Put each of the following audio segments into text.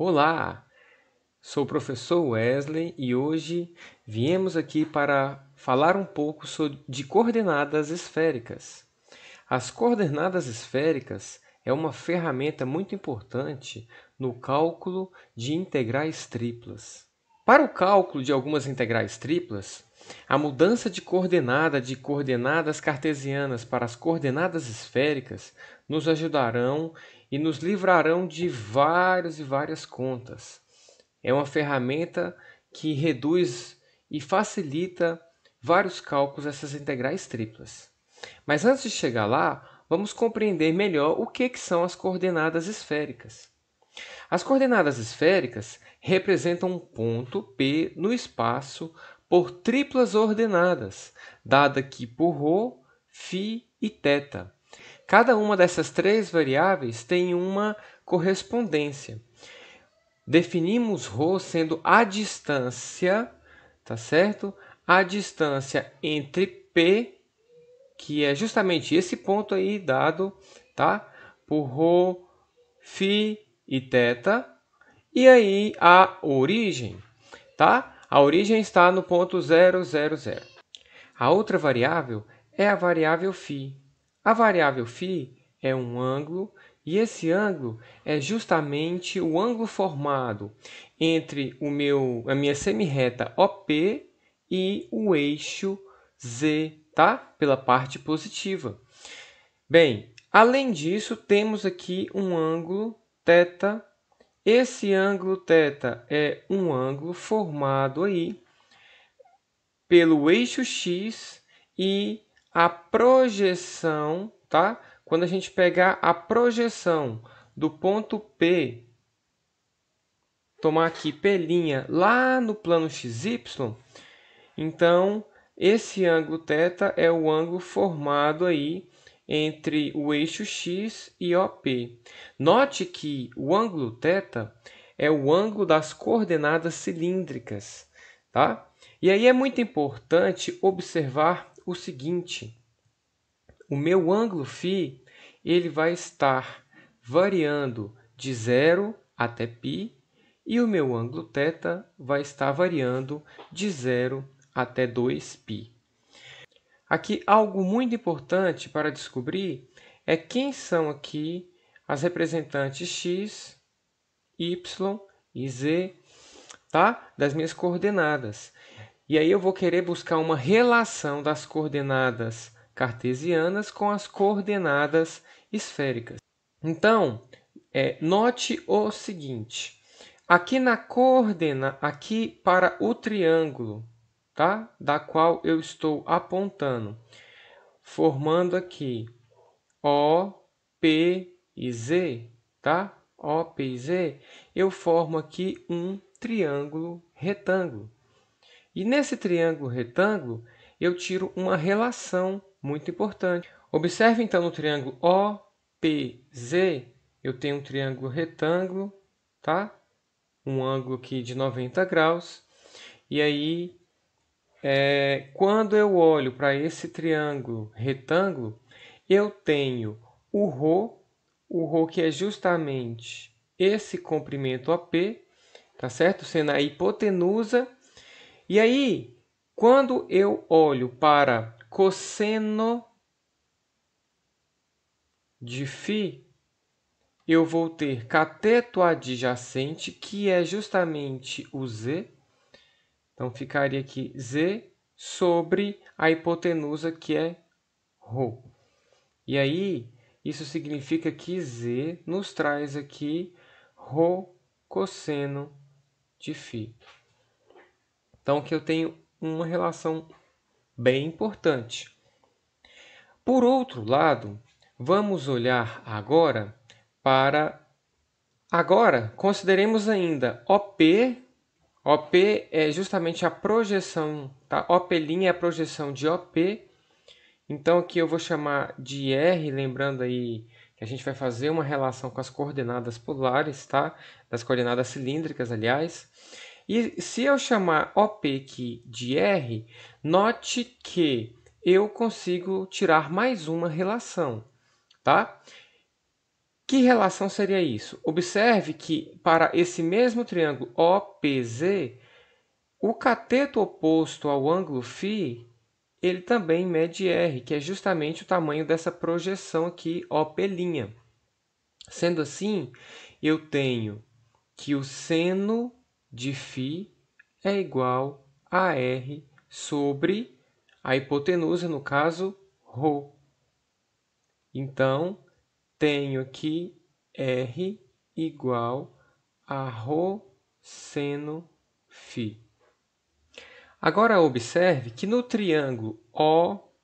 Olá, sou o professor Wesley e hoje viemos aqui para falar um pouco de coordenadas esféricas. As coordenadas esféricas é uma ferramenta muito importante no cálculo de integrais triplas. Para o cálculo de algumas integrais triplas, a mudança de coordenadas cartesianas para as coordenadas esféricas nos ajudarão e nos livrarão de várias contas. É uma ferramenta que reduz e facilita vários cálculos dessas integrais triplas. Mas antes de chegar lá, vamos compreender melhor o que são as coordenadas esféricas. As coordenadas esféricas representam um ponto P no espaço por triplas ordenadas, dada aqui por ρ, φ e θ. Cada uma dessas três variáveis tem uma correspondência. Definimos ρ sendo a distância, tá certo? A distância entre P, que é justamente esse ponto aí dado, tá? Por ρ, φ e θ, e aí a origem, tá? A origem está no ponto 0, 0, 0. A outra variável é a variável φ. A variável φ é um ângulo e esse ângulo é justamente o ângulo formado entre a minha semirreta OP e o eixo Z, tá? Pela parte positiva. Bem, além disso, temos aqui um ângulo θ. Esse ângulo θ é um ângulo formado aí pelo eixo X e a projeção, tá? Quando a gente pegar a projeção do ponto P, tomar aqui P' lá no plano XY, então esse ângulo θ é o ângulo formado aí entre o eixo X e OP. Note que o ângulo θ é o ângulo das coordenadas cilíndricas, tá? E aí é muito importante observar o seguinte: o meu ângulo φ ele vai estar variando de 0 até π e o meu ângulo θ vai estar variando de 0 até 2π. Aqui, algo muito importante para descobrir é quem são aqui as representantes x, y e z, tá? Das minhas coordenadas. E aí eu vou querer buscar uma relação das coordenadas cartesianas com as coordenadas esféricas. Então, note o seguinte. Aqui aqui para o triângulo, tá? Da qual eu estou apontando, formando aqui O, P e Z, tá? O, P e Z, eu formo aqui um triângulo retângulo. E nesse triângulo retângulo, eu tiro uma relação muito importante. Observe então no triângulo OPZ, eu tenho um triângulo retângulo, tá? Um ângulo aqui de 90 graus. E aí, quando eu olho para esse triângulo retângulo, eu tenho o ρ que é justamente esse comprimento OP, tá certo? Sendo a hipotenusa. E aí, quando eu olho para cosseno de φ, eu vou ter cateto adjacente, que é justamente o Z. Então, ficaria aqui Z sobre a hipotenusa, que é ρ. E aí, isso significa que Z nos traz aqui ρ cosseno de φ. Então, aqui eu tenho uma relação bem importante. Por outro lado, vamos olhar agora para... Agora, consideremos ainda OP. OP é justamente a projeção, tá? OP' é a projeção de OP. Então, aqui eu vou chamar de R, lembrando aí que a gente vai fazer uma relação com as coordenadas polares, tá? Das coordenadas cilíndricas, aliás. E se eu chamar OP aqui de R, note que eu consigo tirar mais uma relação, tá? Que relação seria isso? Observe que para esse mesmo triângulo OPZ, o cateto oposto ao ângulo φ, ele também mede R, que é justamente o tamanho dessa projeção aqui, OP'. Sendo assim, eu tenho que o seno de φ é igual a R sobre a hipotenusa, no caso, ρ. Então, tenho aqui R igual a ρ seno φ. Agora, observe que no triângulo OP'X,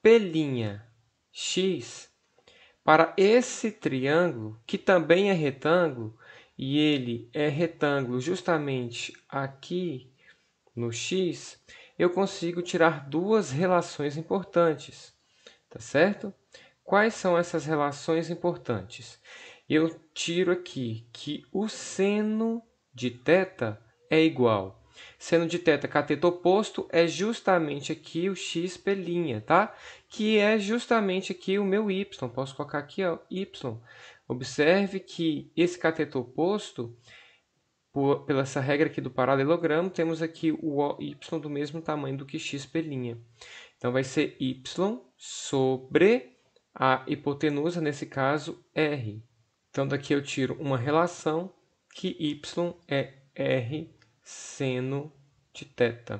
para esse triângulo, que também é retângulo, e ele é retângulo justamente aqui no X, eu consigo tirar duas relações importantes, tá certo? Quais são essas relações importantes? Eu tiro aqui que o seno de θ é igual. Seno de θ, cateto oposto, é justamente aqui o x'P', tá? Que é justamente aqui o meu y. Posso colocar aqui, ó, y. Observe que esse cateto oposto, pela essa regra aqui do paralelogramo, temos aqui o y do mesmo tamanho do que x'P'. Então, vai ser y sobre a hipotenusa, nesse caso, R. Então, daqui eu tiro uma relação que y é R seno de θ.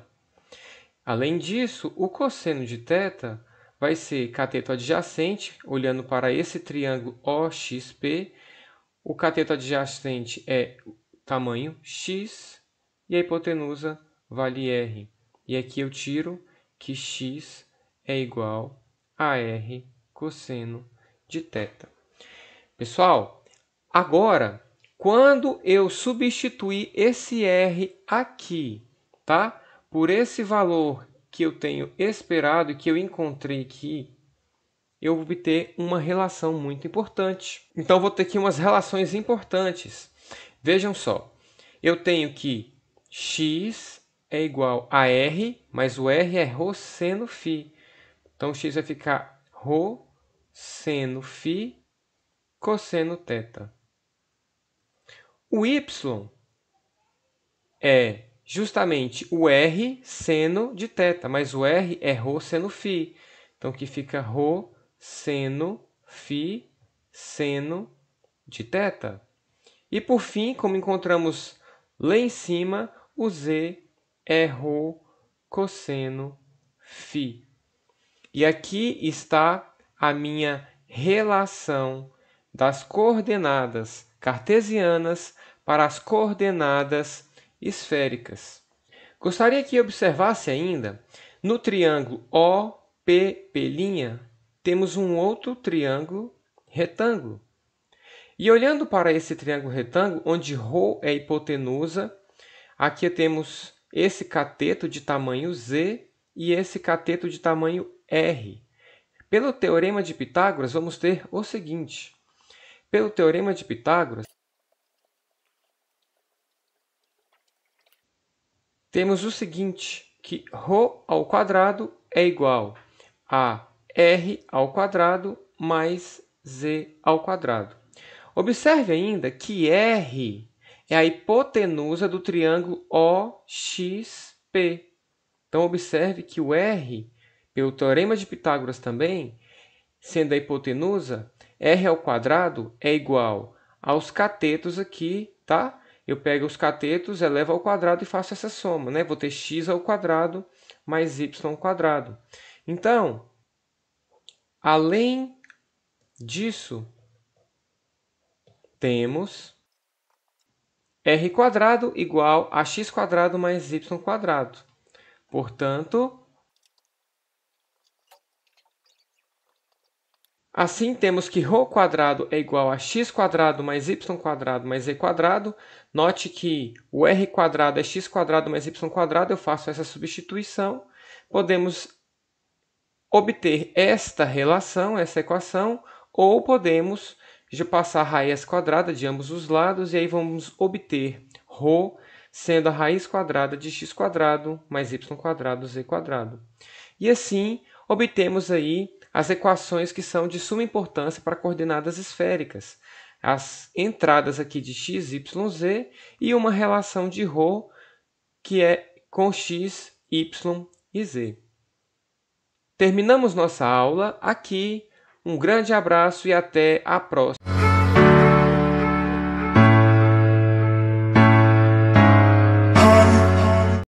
Além disso, o cosseno de θ vai ser cateto adjacente, olhando para esse triângulo OXP. O cateto adjacente é tamanho x e a hipotenusa vale R. E aqui eu tiro que x é igual a R cosseno de θ. Pessoal, agora, quando eu substituir esse R aqui, tá? Por esse valor que eu tenho esperado e que eu encontrei aqui, eu vou obter uma relação muito importante. Então, vou ter aqui umas relações importantes. Vejam só, eu tenho que x é igual a R, mas o R é ρ seno φ. Então, x vai ficar ρ seno φ cosseno θ. O y é justamente o R seno de θ, mas o R é ρ seno φ. Então, aqui fica ρ seno φ seno de θ. E, por fim, como encontramos lá em cima, o z é ρ cosseno φ. E aqui está a minha relação das coordenadas cartesianas para as coordenadas esféricas. Gostaria que observasse ainda, no triângulo OPP', temos um outro triângulo retângulo. E olhando para esse triângulo retângulo, onde ρ é a hipotenusa, aqui temos esse cateto de tamanho Z e esse cateto de tamanho R. Pelo teorema de Pitágoras, vamos ter o seguinte. Pelo teorema de Pitágoras, temos o seguinte, que ρ ao quadrado é igual a R ao quadrado mais Z ao quadrado. Observe ainda que R é a hipotenusa do triângulo OXP. Então, observe que o R, pelo teorema de Pitágoras também, sendo a hipotenusa, R ao quadrado é igual aos catetos aqui, tá? Eu pego os catetos, elevo ao quadrado e faço essa soma, né? Vou ter x ao quadrado mais y ao quadrado. Então, além disso, temos r quadrado igual a x quadrado mais y quadrado. Portanto, assim temos que ρ quadrado é igual a x quadrado mais y quadrado mais z quadrado. Note que o r quadrado é x quadrado mais y quadrado. Eu faço essa substituição. Podemos obter esta relação, essa equação, ou podemos passar a raiz quadrada de ambos os lados e aí vamos obter ρ sendo a raiz quadrada de x quadrado mais y quadrado z quadrado. E assim obtemos aí as equações que são de suma importância para coordenadas esféricas. as entradas aqui de x, y, z e uma relação de ρ que é com x, y e z. Terminamos nossa aula aqui. Um grande abraço e até a próxima.